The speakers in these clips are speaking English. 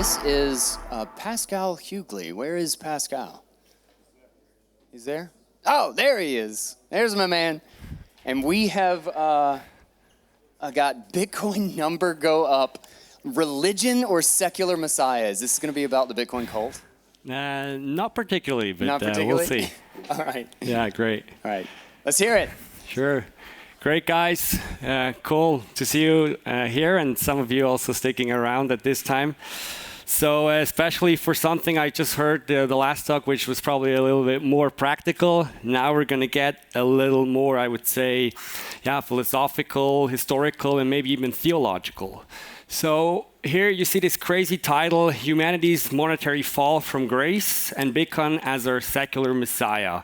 This is Pascal Hügli. Where is Pascal? He's there? Oh, there he is. There's my man. And we have got Bitcoin number go up. Religion or secular messiahs? This is going to be about the Bitcoin cult? Not particularly, but Not particularly? we'll see. All right. Yeah, great. All right. Let's hear it. Sure. Great, guys. Cool to see you here, and some of you also sticking around at this time. So especially for something I just heard the last talk, which was probably a little bit more practical. Now we're going to get a little more, I would say, philosophical, historical, and maybe even theological. So here you see this crazy title, Humanity's Monetary Fall from Grace and Bitcoin as our Secular Messiah.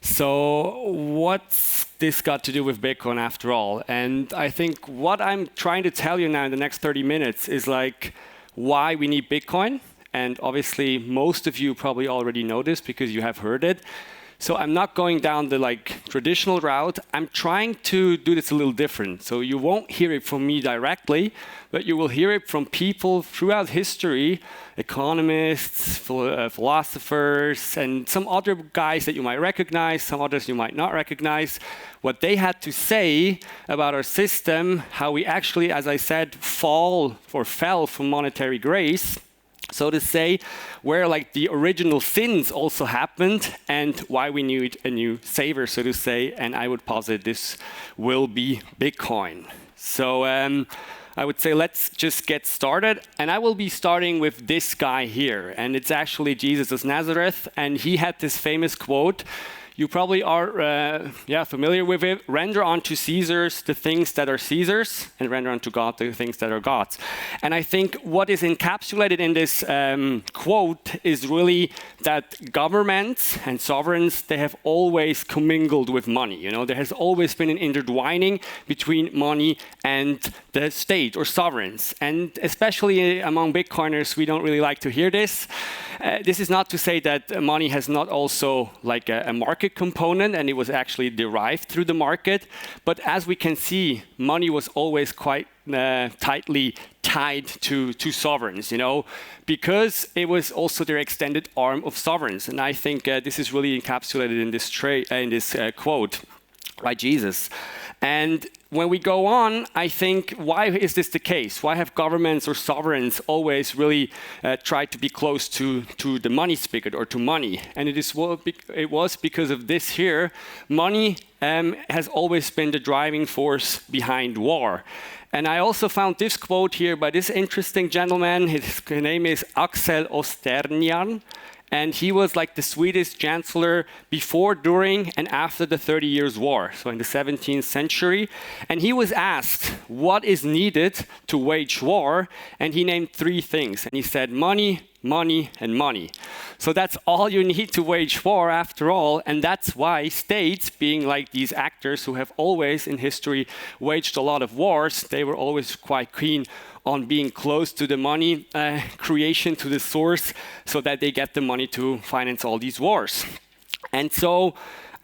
So what's this got to do with Bitcoin after all? And I think what I'm trying to tell you now in the next 30 minutes is like why we need Bitcoin. And obviously most of you probably already know this because you have heard it. So I'm not going down the traditional route. I'm trying to do this a little different. So you won't hear it from me directly, but you will hear it from people throughout history, economists, philosophers, and some other guys that you might recognize, some others you might not recognize, what they had to say about our system, how we actually, as I said, fell from monetary grace, so to say, where the original sins also happened and why we need a new savior, so to say, and I would posit this will be Bitcoin. So I would say let's just get started, and I will be starting with this guy here, and it's actually Jesus of Nazareth, and he had this famous quote. You probably are familiar with it. Render unto Caesars the things that are Caesars, and render unto God the things that are God's. And I think what is encapsulated in this quote is really that governments and sovereigns, they have always commingled with money. You know, there has always been an intertwining between money and the state or sovereigns. And especially among Bitcoiners, we don't really like to hear this. This is not to say that money has not also a market component, and it was actually derived through the market. But as we can see, money was always quite tightly tied to sovereigns, because it was also their extended arm of sovereigns. And I think this is really encapsulated in this quote by Jesus. And when we go on, I think, why is this the case? Why have governments or sovereigns always really tried to be close to the money spigot or to money? And it was because of this here. Money has always been the driving force behind war. And I also found this quote here by this interesting gentleman. His name is Axel Osternian. And he was the Swedish chancellor before, during, and after the 30 Years' War, so in the 17th century. And he was asked what is needed to wage war, and he named three things. And he said money, money, and money. So that's all you need to wage war after all, and that's why states, being these actors who have always in history waged a lot of wars, they were always quite keen on being close to the money creation, to the source, so that they get the money to finance all these wars. And so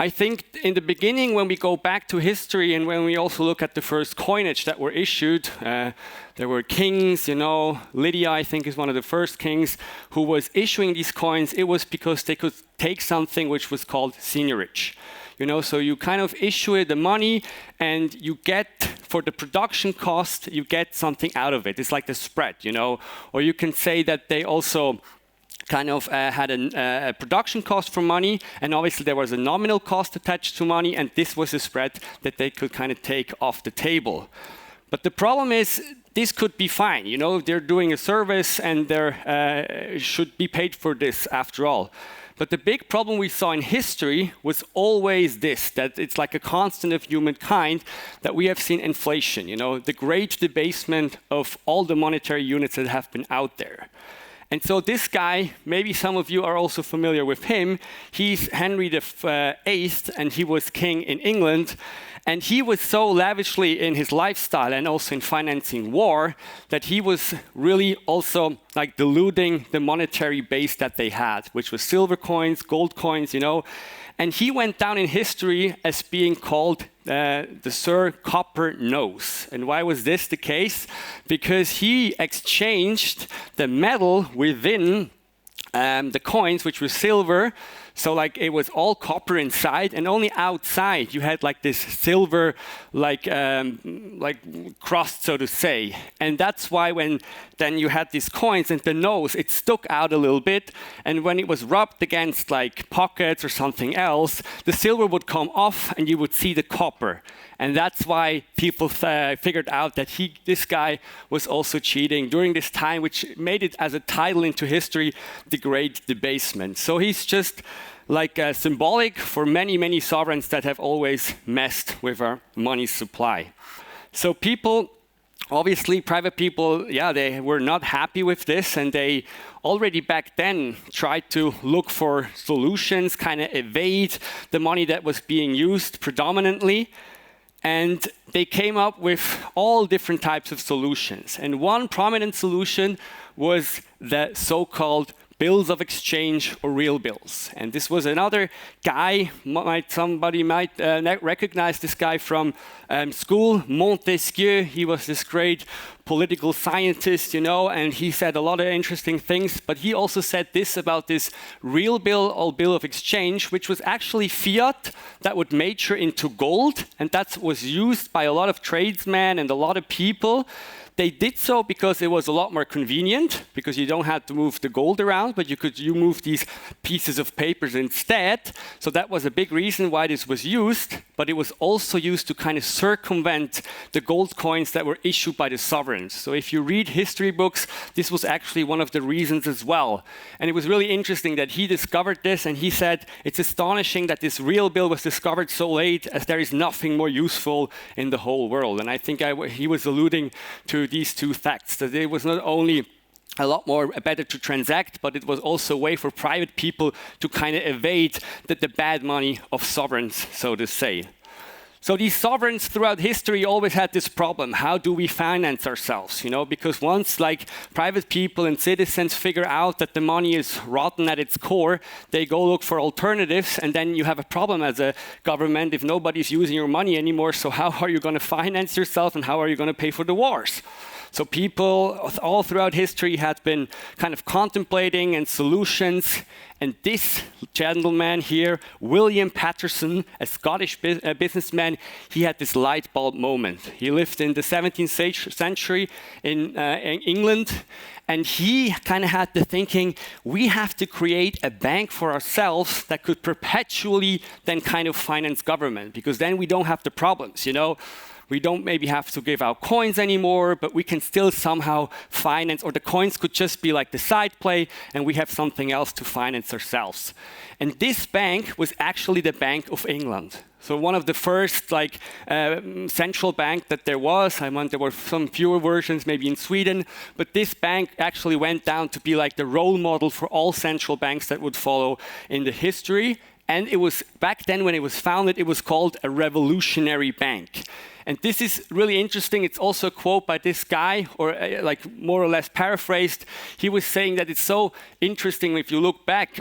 I think in the beginning, when we go back to history and when we also look at the first coinage that were issued, there were kings, Lydia, I think, is one of the first kings who was issuing these coins. It was because they could take something which was called seigniorage. So you kind of issue the money and you get, for the production cost, you get something out of it. It's like the spread, Or you can say that they also kind of had a production cost for money, and obviously there was a nominal cost attached to money, and this was a spread that they could kind of take off the table. But the problem is, this could be fine, they're doing a service and they should be paid for this after all. But the big problem we saw in history was always this, that it's like a constant of humankind, that we have seen inflation, the great debasement of all the monetary units that have been out there. And so this guy, maybe some of you are also familiar with him, he's Henry VIII, and he was king in England. And he was so lavishly in his lifestyle and also in financing war that he was really also diluting the monetary base that they had, which was silver coins, gold coins, And he went down in history as being called the Sir Copper Nose. And why was this the case? Because he exchanged the metal within the coins, which was silver. So like it was all copper inside, and only outside you had like this silver, like crust, so to say. And that's why when then you had these coins and the nose, it stuck out a little bit. And when it was rubbed against like pockets or something else, the silver would come off and you would see the copper. And that's why people figured out that this guy was also cheating during this time, which made it as a title into history, the Great Debasement. So he's just like symbolic for many, many sovereigns that have always messed with our money supply. So people, obviously private people, yeah, they were not happy with this, and they already back then tried to look for solutions, kind of evade the money that was being used predominantly. And they came up with all different types of solutions. And one prominent solution was the so-called bills of exchange or real bills. And this was another guy, somebody might recognize this guy from school, Montesquieu. He was this great political scientist, you know, and he said a lot of interesting things, but he also said this about this real bill or bill of exchange, which was actually fiat that would mature into gold, and that was used by a lot of tradesmen and a lot of people. They did so because it was a lot more convenient, because you don't have to move the gold around, but you move these pieces of papers instead. So that was a big reason why this was used, but it was also used to kind of circumvent the gold coins that were issued by the sovereigns. So if you read history books, this was actually one of the reasons as well. And it was really interesting that he discovered this, and he said, it's astonishing that this real bill was discovered so late, as there is nothing more useful in the whole world. And I think he was alluding to these two facts, that it was not only a lot more better to transact, but it was also a way for private people to kind of evade the bad money of sovereigns, so to say. So these sovereigns throughout history always had this problem. How do we finance ourselves? You know, because once like private people and citizens figure out that the money is rotten at its core, they go look for alternatives, and then you have a problem as a government if nobody's using your money anymore. So how are you going to finance yourself, and how are you going to pay for the wars? So people all throughout history had been kind of contemplating and solutions. And this gentleman here, William Patterson, a Scottish businessman, he had this light bulb moment. He lived in the 17th century in England, and he kind of had the thinking, we have to create a bank for ourselves that could perpetually then kind of finance government, because then we don't have the problems, you know. We don't maybe have to give out coins anymore, but we can still somehow finance, or the coins could just be like the side play, and we have something else to finance ourselves. And this bank was actually the Bank of England. So one of the first like central bank that there was. I mean, there were some fewer versions maybe in Sweden, but this bank actually went down to be like the role model for all central banks that would follow in the history. And it was back then when it was founded, it was called a revolutionary bank. And this is really interesting. It's also a quote by this guy, or like more or less paraphrased. He was saying that it's so interesting if you look back.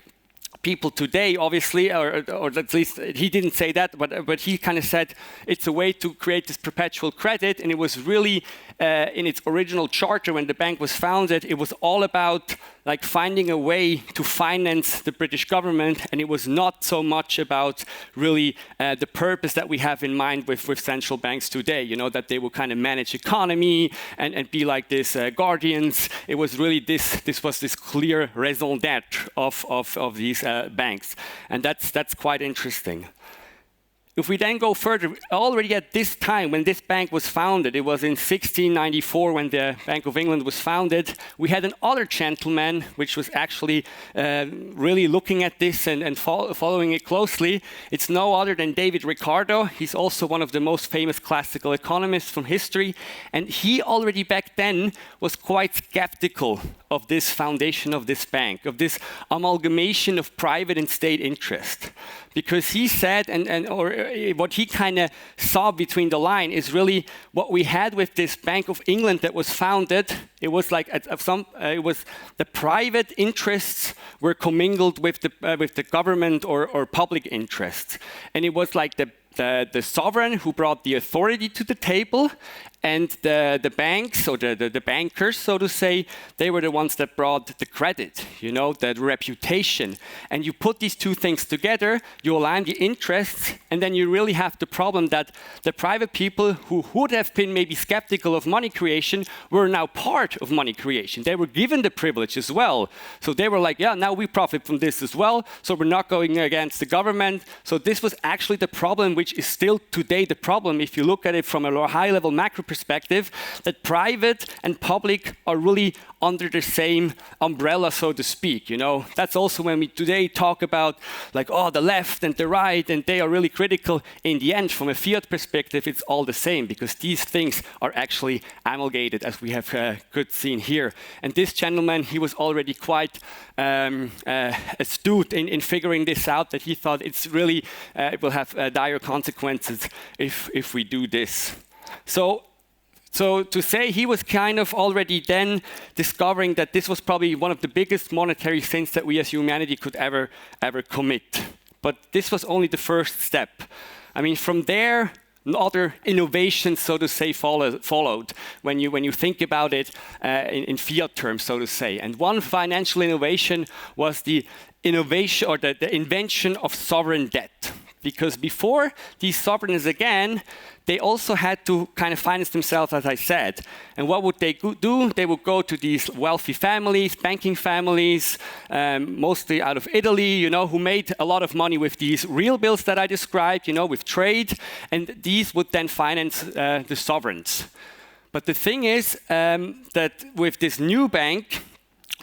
People today, obviously, or at least he didn't say that, but he kind of said it's a way to create this perpetual credit, and it was really in its original charter when the bank was founded, it was all about like finding a way to finance the British government, and it was not so much about really the purpose that we have in mind with central banks today, you know, that they will kind of manage economy and be like this guardians. It was really this was this clear raison d'etre of these banks, and that's quite interesting. If we then go further, already at this time when this bank was founded, it was in 1694 when the Bank of England was founded, we had another gentleman which was actually really looking at this and following it closely. It's no other than David Ricardo. He's also one of the most famous classical economists from history, and he already back then was quite skeptical of this foundation of this bank, of this amalgamation of private and state interest. because he said, or what he kind of saw between the line is really what we had with this Bank of England that was founded. It was like it was the private interests were commingled with the government or public interests, and it was like the sovereign who brought the authority to the table, and the banks or the bankers, so to say, they were the ones that brought the credit, the reputation. And you put these two things together, you align the interests, and then you really have the problem that the private people who would have been maybe skeptical of money creation were now part of money creation. They were given the privilege as well. So they were like, yeah, now we profit from this as well, so we're not going against the government. So this was actually the problem, which is still today the problem, if you look at it from a high-level macro perspective, that private and public are really under the same umbrella, so to speak. That's also when we today talk about like, oh, the left and the right, and they are really critical. In the end, from a fiat perspective, it's all the same, because these things are actually amalgamated, as we have good seen here. And this gentleman, he was already quite astute in figuring this out, that he thought it's really, it will have dire consequences if we do this. So to say he was kind of already then discovering that this was probably one of the biggest monetary sins that we as humanity could ever commit. But this was only the first step. I mean, from there, other innovations, so to say, followed when you think about it in fiat terms, so to say. And one financial innovation was the innovation or the invention of sovereign debt. Because before these sovereigns, again, they also had to kind of finance themselves, as I said. And what would they do? They would go to these wealthy families, banking families, mostly out of Italy, who made a lot of money with these real bills that I described, with trade. And these would then finance the sovereigns. But the thing is that with this new bank,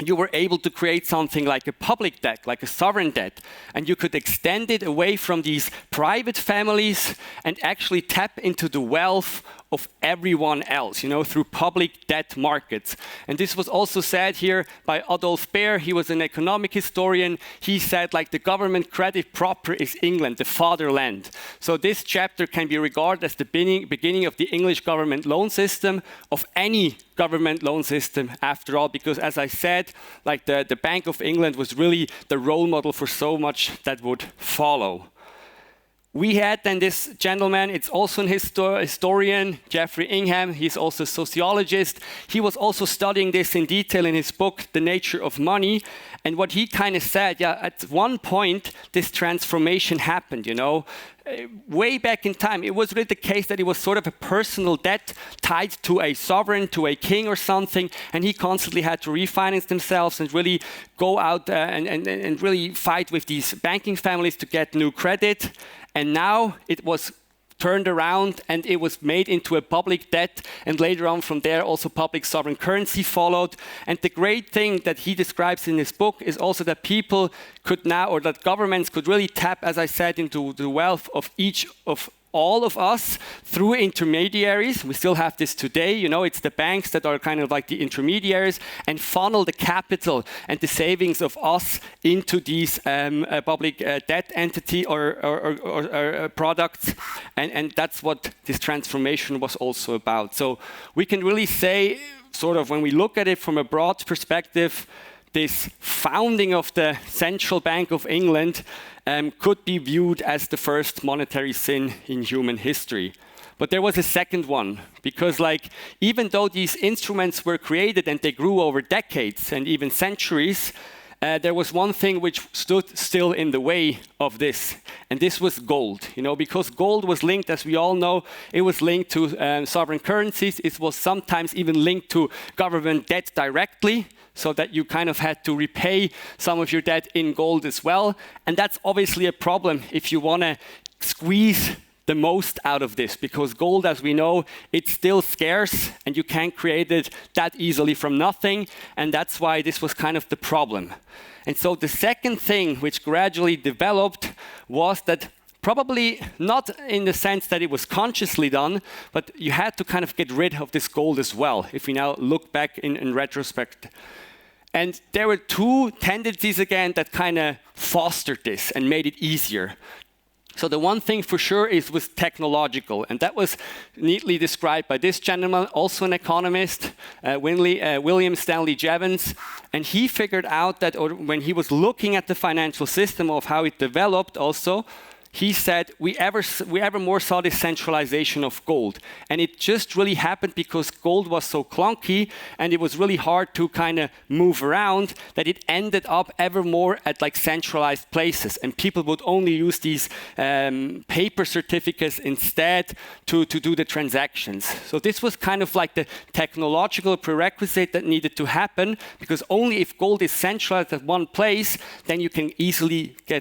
you were able to create something like a public debt, like a sovereign debt, and you could extend it away from these private families and actually tap into the wealth of everyone else, through public debt markets. And this was also said here by Adolf Baer. He was an economic historian. He said, like, the government credit proper is England, the fatherland. So this chapter can be regarded as the beginning of the English government loan system, of any government loan system after all, because as I said, like the Bank of England was really the role model for so much that would follow. We had then this gentleman, it's also an historian, Jeffrey Ingham. He's also a sociologist. He was also studying this in detail in his book, The Nature of Money. And what he kind of said, at one point, this transformation happened, way back in time. It was really the case that it was sort of a personal debt tied to a sovereign, to a king or something, and he constantly had to refinance themselves and really go out and really fight with these banking families to get new credit. And now it was turned around and it was made into a public debt, and later on from there also public sovereign currency followed. And the great thing that he describes in his book is also that people could now, or that governments could really tap, as I said, into the wealth of all of us through intermediaries. We still have this today, it's the banks that are kind of like the intermediaries, and funnel the capital and the savings of us into these public debt entity or products. And that's what this transformation was also about. So we can really say, sort of when we look at it from a broad perspective, this founding of the Central Bank of England could be viewed as the first monetary sin in human history. But there was a second one, because even though these instruments were created and they grew over decades and even centuries, there was one thing which stood still in the way of this, and this was gold. Because gold was linked, as we all know, it was linked to sovereign currencies. It was sometimes even linked to government debt directly, so that you kind of had to repay some of your debt in gold as well. And that's obviously a problem if you want to squeeze the most out of this, because gold, as we know, it's still scarce and you can't create it that easily from nothing. And that's why this was kind of the problem. And so the second thing which gradually developed was that, probably not in the sense that it was consciously done, but you had to kind of get rid of this gold as well, if we now look back in retrospect. And there were two tendencies again that kind of fostered this and made it easier. So the one thing for sure was technological, and that was neatly described by this gentleman, also an economist, William Stanley Jevons, and he figured out that when he was looking at the financial system of how it developed also, he said, we ever more saw this centralization of gold. And it just really happened because gold was so clunky and it was really hard to kind of move around that it ended up ever more at like centralized places. And people would only use these paper certificates instead to do the transactions. So this was kind of like the technological prerequisite that needed to happen, because only if gold is centralized at one place, then you can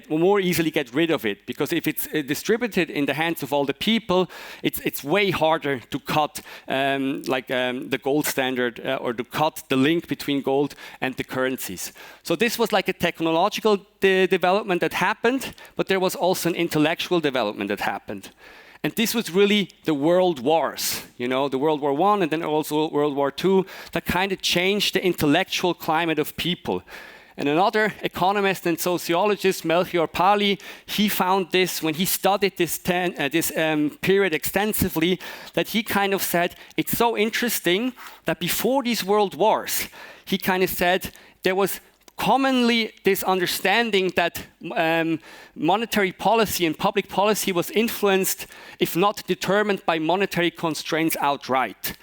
more easily get rid of it. Because if it's distributed in the hands of all the people, it's way harder to cut the gold standard or to cut the link between gold and the currencies. So this was like a technological development that happened, but there was also an intellectual development that happened. And this was really the world wars, the World War I and then also World War II, that kind of changed the intellectual climate of people. And another economist and sociologist, Melchior Pali, he found this when he studied this period extensively, that he kind of said, it's so interesting that before these world wars, he kind of said there was commonly this understanding that monetary policy and public policy was influenced, if not determined, by monetary constraints outright.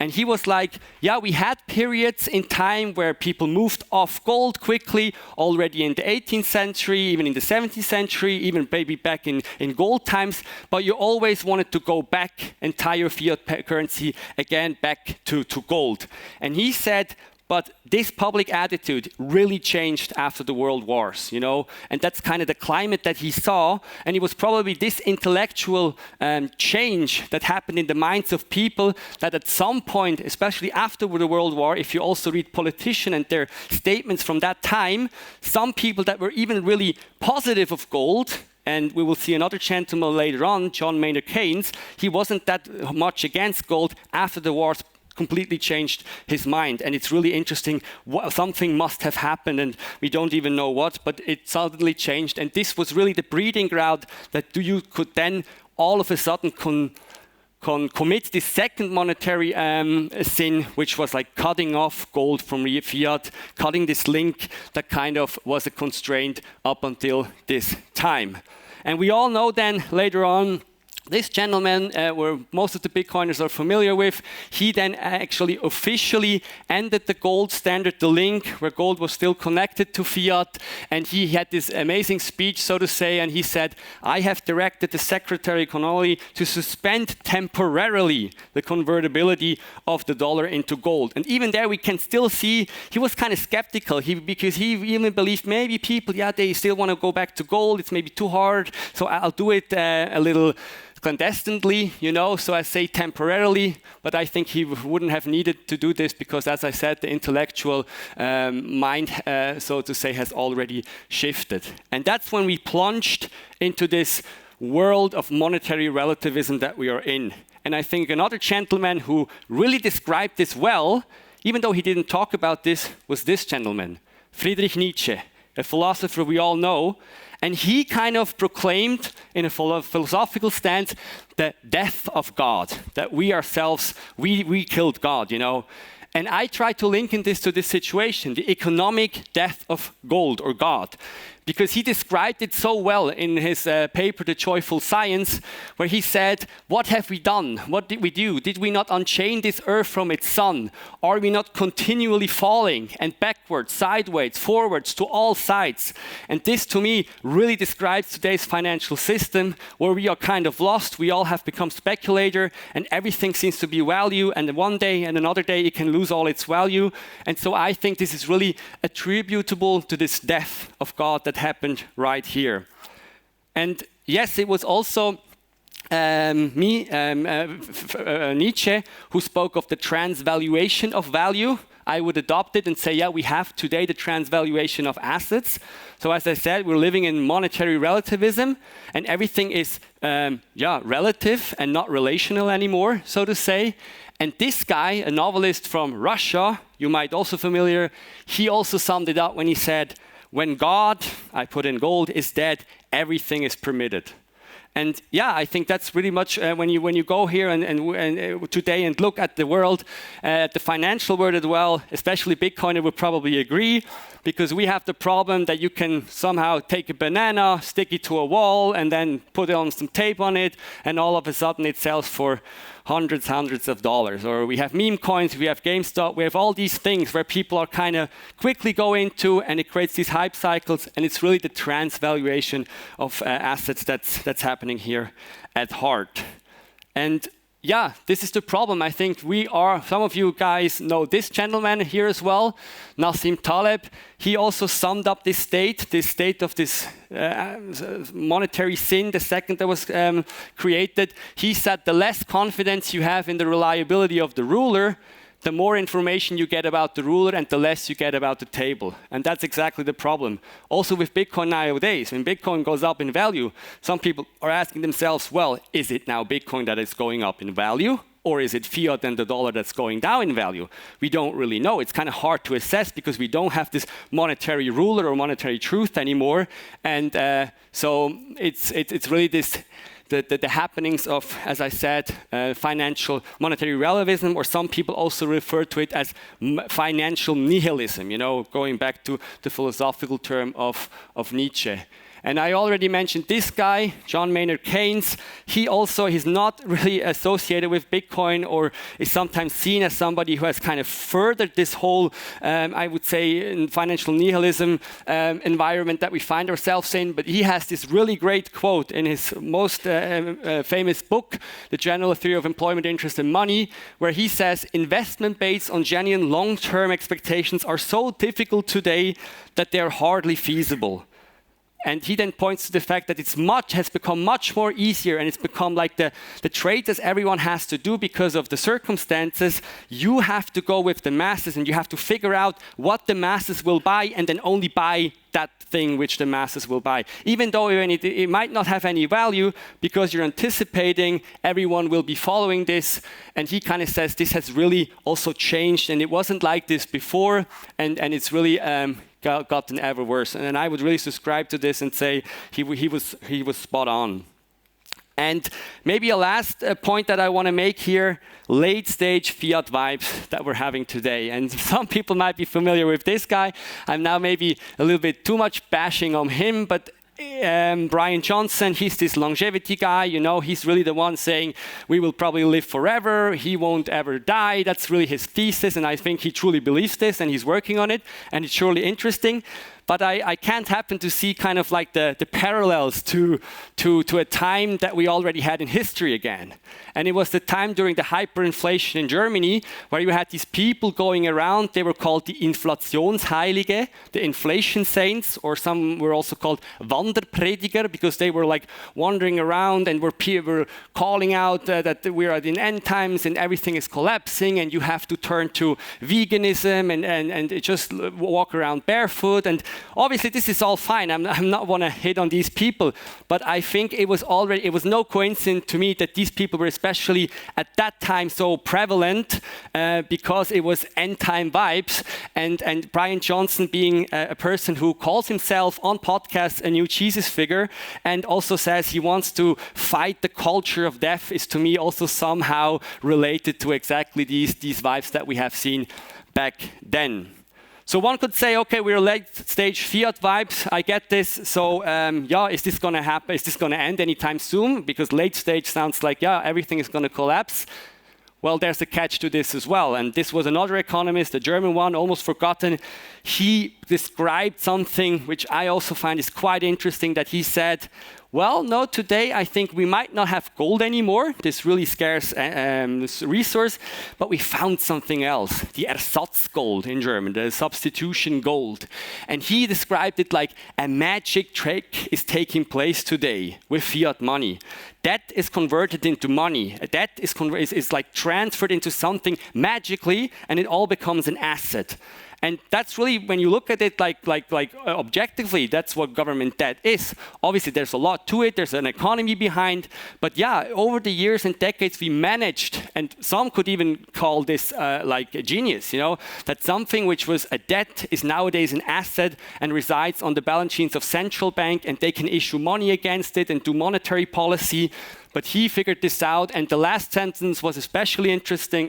And he was like, yeah, we had periods in time where people moved off gold quickly, already in the 18th century, even in the 17th century, even maybe back in gold times, but you always wanted to go back and tie your fiat currency again back to gold. And he said, but this public attitude really changed after the world wars, and that's kind of the climate that he saw. And it was probably this intellectual change that happened in the minds of people that at some point, especially after the World War, if you also read politicians and their statements from that time, some people that were even really positive of gold, and we will see another gentleman later on, John Maynard Keynes, he wasn't that much against gold after the wars completely changed his mind. And it's really interesting, something must have happened and we don't even know what, but it suddenly changed. And this was really the breeding ground that you could then all of a sudden commit this second monetary sin, which was like cutting off gold from fiat, cutting this link that kind of was a constraint up until this time. And we all know then later on, this gentleman, where most of the Bitcoiners are familiar with, he then actually officially ended the gold standard, the link where gold was still connected to fiat. And he had this amazing speech, so to say, and he said, I have directed the Secretary Connolly to suspend temporarily the convertibility of the dollar into gold. And even there we can still see he was kind of skeptical because he even believed maybe people, they still want to go back to gold. It's maybe too hard, so I'll do it a little clandestinely, so I say temporarily, but I think he wouldn't have needed to do this because, as I said, the intellectual mind, so to say, has already shifted. And that's when we plunged into this world of monetary relativism that we are in. And I think another gentleman who really described this well, even though he didn't talk about this, was this gentleman, Friedrich Nietzsche, a philosopher we all know. And he kind of proclaimed in a philosophical stance the death of God, that we ourselves, we killed God, And I try to link in this to this situation, the economic death of gold or God, because he described it so well in his paper, The Joyful Science, where he said, what have we done? What did we do? Did we not unchain this earth from its sun? Are we not continually falling and backwards, sideways, forwards, to all sides? And this, to me, really describes today's financial system, where we are kind of lost. We all have become speculator, and everything seems to be value, and one day and another day it can lose all its value. And so I think this is really attributable to this death of God that happened right here. And yes, it was also Nietzsche who spoke of the transvaluation of value. I would adopt it and say, we have today the transvaluation of assets. So as I said, we're living in monetary relativism, and everything is relative and not relational anymore, so to say. And this guy, a novelist from Russia, you might also familiar, he also summed it up when he said, when God, I put in gold, is dead, everything is permitted. And yeah, I think that's pretty much when you go here and today and look at the world, at the financial world as well, especially Bitcoiner would probably agree, because we have the problem that you can somehow take a banana, stick it to a wall, and then put on some tape on it, and all of a sudden it sells for hundreds of dollars. Or we have meme coins, we have GameStop, we have all these things where people are kind of quickly go into, and it creates these hype cycles, and it's really the transvaluation of assets that's happening here at heart. And yeah, this is the problem. I think some of you guys know this gentleman here as well, Nassim Taleb. He also summed up this state of this monetary sin, the second that was created. He said the less confidence you have in the reliability of the ruler, the more information you get about the ruler and the less you get about the table. And that's exactly the problem. Also with Bitcoin nowadays, when Bitcoin goes up in value, some people are asking themselves, well, is it now Bitcoin that is going up in value? Or is it fiat and the dollar that's going down in value? We don't really know. It's kind of hard to assess because we don't have this monetary ruler or monetary truth anymore. And so it's really this the happenings of, as I said, financial monetary relativism, or some people also refer to it as financial nihilism, going back to the philosophical term of Nietzsche. And I already mentioned this guy, John Maynard Keynes. He's not really associated with Bitcoin, or is sometimes seen as somebody who has kind of furthered this whole, I would say, financial nihilism environment that we find ourselves in. But he has this really great quote in his most famous book, The General Theory of Employment, Interest and Money, where he says, investment based on genuine long-term expectations are so difficult today that they are hardly feasible. And he then points to the fact that has become much more easier, and it's become like the trade that everyone has to do because of the circumstances. You have to go with the masses, and you have to figure out what the masses will buy, and then only buy that thing which the masses will buy. Even though it might not have any value, because you're anticipating everyone will be following this. And he kind of says this has really also changed, and it wasn't like this before, and it's really gotten ever worse. And I would really subscribe to this and say he was spot on. And maybe a last point that I want to make here, late stage fiat vibes that we're having today. And some people might be familiar with this guy. I'm now maybe a little bit too much bashing on him, but Brian Johnson, he's this longevity guy, he's really the one saying we will probably live forever, he won't ever die. That's really his thesis, and I think he truly believes this, and he's working on it, and it's surely interesting. But I can't happen to see kind of like the parallels to a time that we already had in history again. And it was the time during the hyperinflation in Germany, where you had these people going around. They were called the Inflationsheilige, the inflation saints, or some were also called Wanderprediger, because they were like wandering around and were calling out that we're at the end times and everything is collapsing, and you have to turn to veganism and just walk around barefoot. And obviously, this is all fine. I'm not want to hit on these people, but I think it was no coincidence to me that these people were especially at that time so prevalent because it was end time vibes. And Brian Johnson, being a person who calls himself on podcasts a new Jesus figure, and also says he wants to fight the culture of death, is to me also somehow related to exactly these vibes that we have seen back then. So one could say, okay, we're late stage fiat vibes. I get this. So is this going to happen? Is this going to end anytime soon? Because late stage sounds like, everything is going to collapse. Well, there's a catch to this as well. And this was another economist, a German one, almost forgotten. He described something which I also find is quite interesting, that he said, well, no, today I think we might not have gold anymore, this really scarce resource, but we found something else, the Ersatzgold in German, the substitution gold. And he described it like a magic trick is taking place today with fiat money. Debt is converted into money. A debt is like transferred into something magically, and it all becomes an asset. And that's really, when you look at it objectively, that's what government debt is. Obviously, there's a lot to it. There's an economy behind. But yeah, over the years and decades, we managed, and some could even call this like a genius, that something which was a debt is nowadays an asset and resides on the balance sheets of central bank, and they can issue money against it and do monetary policy. But he figured this out, and the last sentence was especially interesting,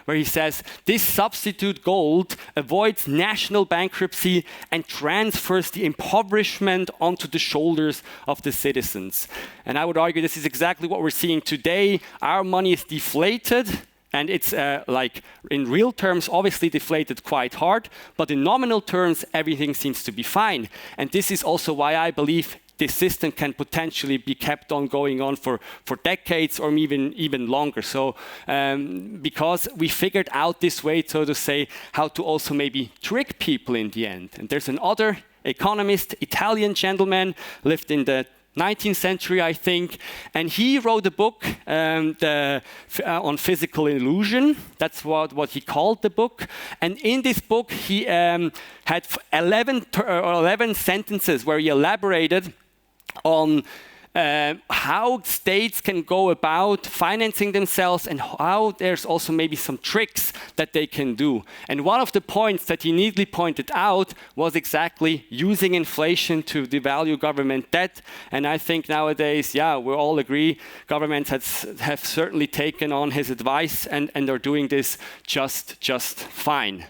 where he says, this substitute gold avoids national bankruptcy and transfers the impoverishment onto the shoulders of the citizens. And I would argue this is exactly what we're seeing today. Our money is deflated, and it's like in real terms, obviously deflated quite hard, but in nominal terms, everything seems to be fine. And this is also why I believe this system can potentially be kept on going on for decades or even longer. So because we figured out this way, so to say, how to also maybe trick people in the end. And there's another economist, Italian gentleman, lived in the 19th century, I think, and he wrote a book on physical illusion. That's what he called the book. And in this book, he had 11 sentences where he elaborated on how states can go about financing themselves and how there's also maybe some tricks that they can do. And one of the points that he neatly pointed out was exactly using inflation to devalue government debt. And I think nowadays, yeah, we all agree, governments have certainly taken on his advice and are doing this just fine.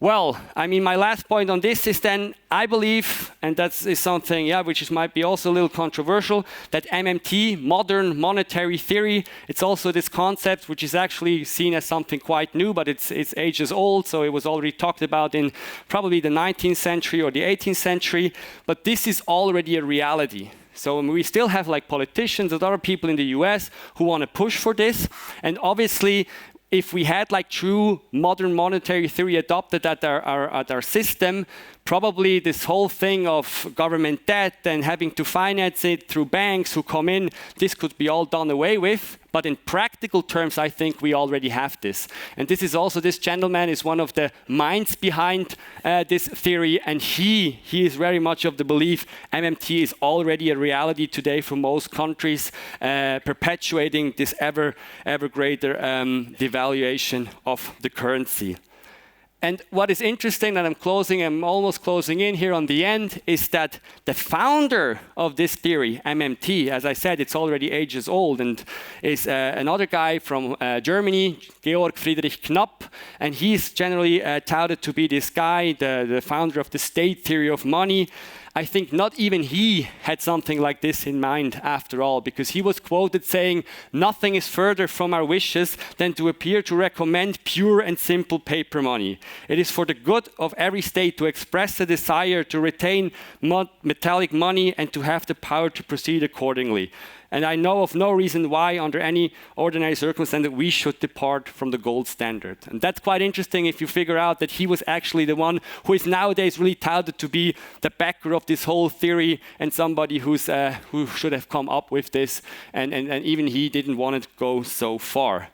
Well, I mean, my last point on this is then, I believe, and that is something, which might be also a little controversial, that MMT, modern monetary theory, it's also this concept which is actually seen as something quite new, but it's ages old, so it was already talked about in probably the 19th century or the 18th century, but this is already a reality. So we still have like politicians and other people in the US who want to push for this, and obviously, if we had like true modern monetary theory adopted at our system, probably this whole thing of government debt and having to finance it through banks who come in, this could be all done away with. But in practical terms, I think we already have this. And this is also, this gentleman is one of the minds behind this theory, and he is very much of the belief MMT is already a reality today for most countries, perpetuating this ever greater devaluation of the currency. And what is interesting, and I'm almost closing in here on the end, is that the founder of this theory, MMT, as I said, it's already ages old, and is another guy from Germany, Georg Friedrich Knapp, and he's generally touted to be this guy, the founder of the state theory of money. I think not even he had something like this in mind after all, because he was quoted saying, "Nothing is further from our wishes than to appear to recommend pure and simple paper money. It is for the good of every state to express a desire to retain metallic money and to have the power to proceed accordingly. And I know of no reason why, under any ordinary circumstance, that we should depart from the gold standard." And that's quite interesting if you figure out that he was actually the one who is nowadays really touted to be the backer of this whole theory and somebody who should have come up with this. And even he didn't want to go so far.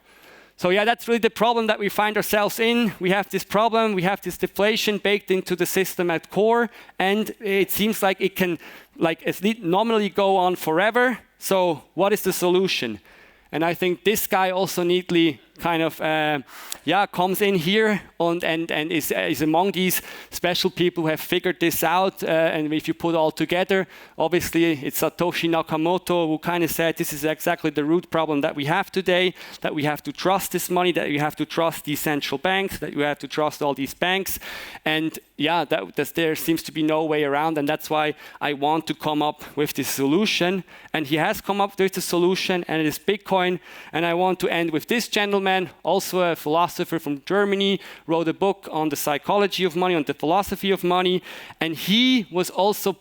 So yeah, that's really the problem that we find ourselves in. We have this problem, we have this deflation baked into the system at core, and it seems like it can at least nominally go on forever. So what is the solution? And I think this guy also neatly kind of comes in here and is among these special people who have figured this out. And if you put all together, obviously it's Satoshi Nakamoto who kind of said this is exactly the root problem that we have today, that we have to trust this money, that we have to trust these central banks, that we have to trust all these banks. And yeah, that there seems to be no way around, and that's why I want to come up with this solution. And he has come up with the solution, and it is Bitcoin. And I want to end with this gentleman, also a philosopher from Germany, wrote a book on the psychology of money, on the philosophy of money, and he was also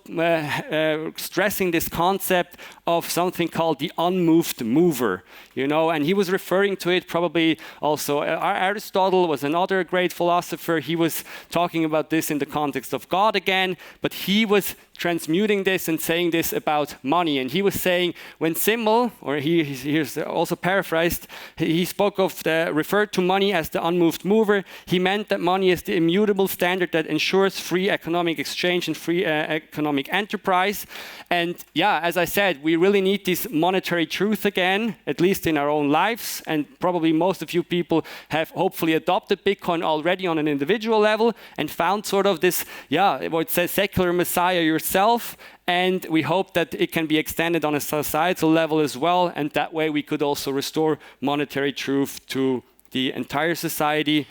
stressing this concept of something called the unmoved mover, and he was referring to it probably also. Aristotle was another great philosopher. He was talking about this in the context of God again, but he was transmuting this and saying this about money. And he was saying when Simmel, or he's also paraphrased, he spoke of referred to money as the unmoved mover. He meant that money is the immutable standard that ensures free economic exchange and free economic enterprise. And yeah, as I said, we really need this monetary truth again, at least in our own lives. And probably most of you people have hopefully adopted Bitcoin already on an individual level and found sort of this, what it says, secular messiah yourself. And we hope that it can be extended on a societal level as well. And that way we could also restore monetary truth to the entire society.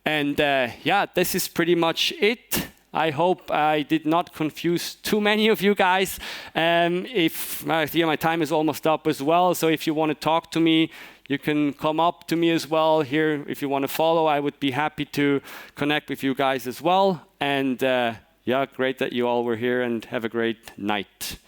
And this is pretty much it. I hope I did not confuse too many of you guys. My time is almost up as well. So if you want to talk to me, you can come up to me as well here. If you want to follow, I would be happy to connect with you guys as well. And great that you all were here, and have a great night.